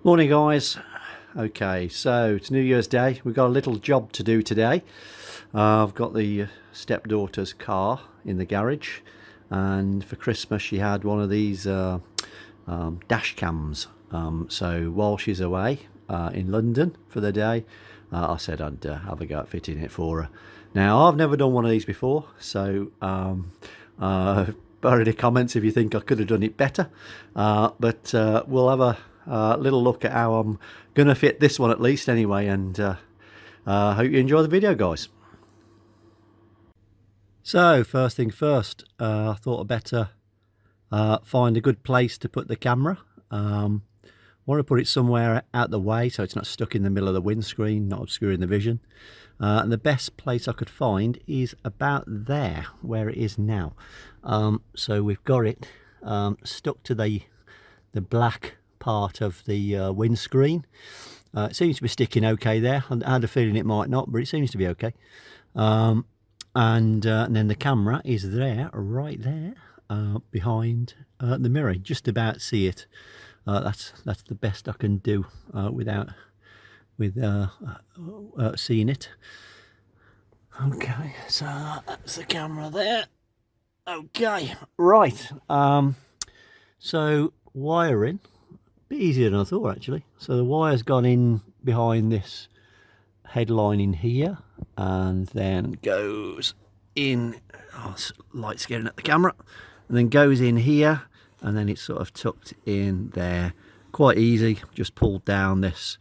Morning guys. Okay, so it's New Year's Day. We've got a little job to do today. I've got the stepdaughter's car in the garage, and for Christmas she had one of these dash cams. So while she's away in London for the day, I said I'd have a go at fitting it for her. Now, I've never done one of these before, so put in the comments if you think I could have done it better, but we'll have a little look at how I'm going to fit this one at least anyway, and hope you enjoy the video, guys. So first thing first, I thought I'd better find a good place to put the camera. I want to put it somewhere out the way so it's not stuck in the middle of the windscreen, not obscuring the vision. And the best place I could find is about there, where it is now. So we've got it stuck to the black part of the windscreen. It seems to be sticking okay there. I had a feeling it might not, but it seems to be okay. And then the camera is there, right there, behind the mirror. Just about see it. That's the best I can do without seeing it. Okay, so that's the camera there. Okay, right. So wiring, a bit easier than I thought actually. So the wire's gone in behind this headline in here, and then goes in. Oh, light's getting at the camera, and then goes in here, and then it's sort of tucked in there. Quite easy. Just pulled down this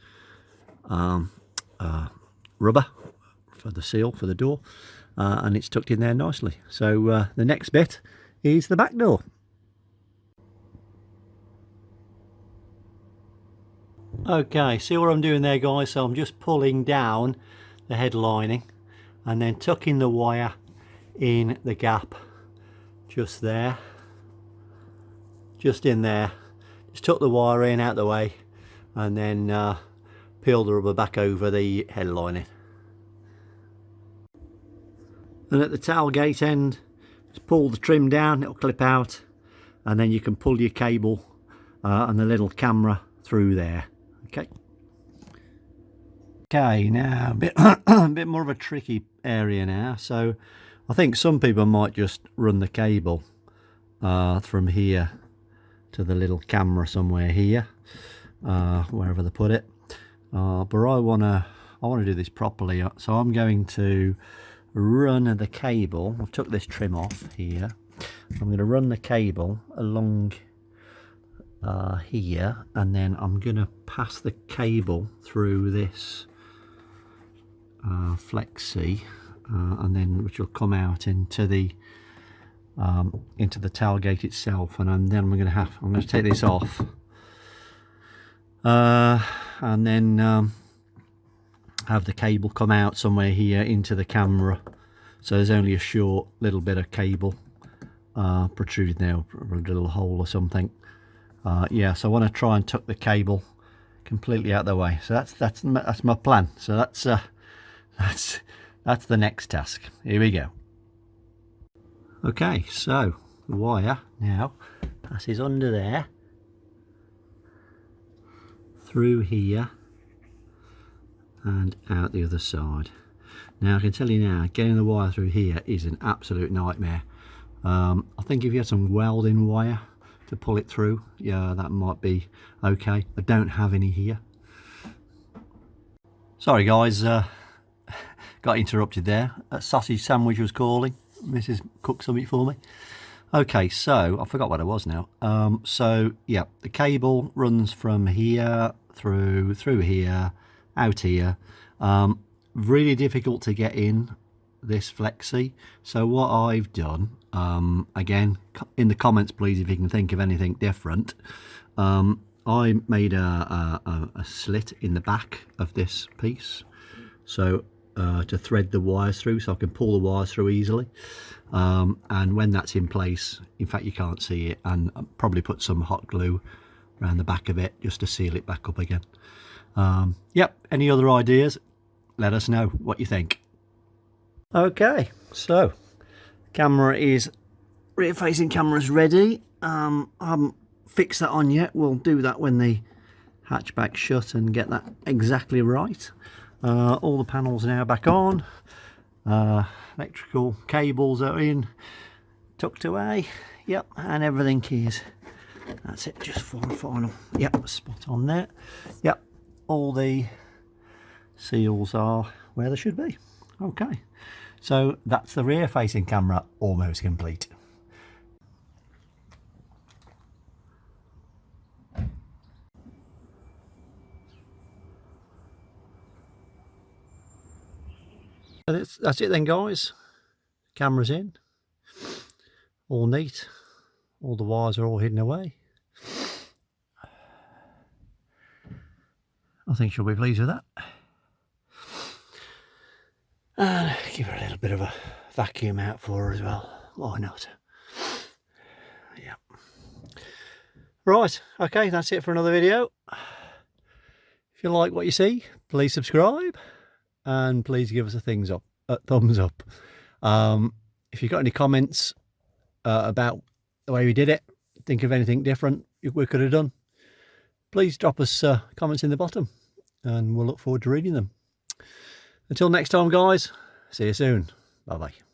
rubber for the seal for the door, and it's tucked in there nicely. So the next bit is the back door. Okay, see what I'm doing there, guys? So I'm just pulling down the head lining and then tucking the wire in the gap just there, just in there. Just tuck the wire in out the way, and then peel the rubber back over the head lining. And at the tailgate end, just pull the trim down, it'll clip out, and then you can pull your cable and the little camera through there. Okay, now a bit more of a tricky area now. So I think some people might just run the cable from here to the little camera somewhere here, wherever they put it. But I want to do this properly, so I'm going to run the cable. I've took this trim off here. I'm going to run the cable along here, and then I'm going to pass the cable through this flexi, and then which will come out into the tailgate itself, and then I'm going to take this off, and then have the cable come out somewhere here into the camera. So there's only a short little bit of cable protruding there, a little hole or something. Yeah, so I want to try and tuck the cable completely out of the way. So that's my plan. So that's the next task. Here we go. Okay, so the wire now passes under there, through here, and out the other side. Now I can tell you now, getting the wire through here is an absolute nightmare. I think if you had some welding wire to pull it through, yeah, that might be okay. I don't have any here. Sorry guys, got interrupted there. A sausage sandwich was calling. Mrs. cooked something for me. Okay, so I forgot what it was now. So yeah, the cable runs from here through here, out here. Really difficult to get in this flexi. So what I've done, again, in the comments please if you can think of anything different, I made a slit in the back of this piece, so to thread the wires through, so I can pull the wires through easily, and when that's in place, in fact you can't see it, and I'll probably put some hot glue around the back of it just to seal it back up again. Yep, any other ideas, let us know what you think. Okay, so camera is rear facing camera's ready. I haven't fixed that on yet. We'll do that when the hatchback shut and get that exactly right. All the panels are now back on. Electrical cables are in, tucked away. Yep, and everything is. That's it, just for a final. Yep, spot on there. Yep, all the seals are where they should be. Okay, so that's the rear facing camera almost complete. That's it then, guys. Camera's in, all neat, all the wires are all hidden away. I think she'll be pleased with that. And give her a little bit of a vacuum out for her as well. Why not? Yeah. Right, okay, that's it for another video. If you like what you see, please subscribe and please give us a thumbs up. If you've got any comments about the way we did it, think of anything different we could have done, please drop us comments in the bottom and we'll look forward to reading them. Until next time, guys, see you soon. Bye bye.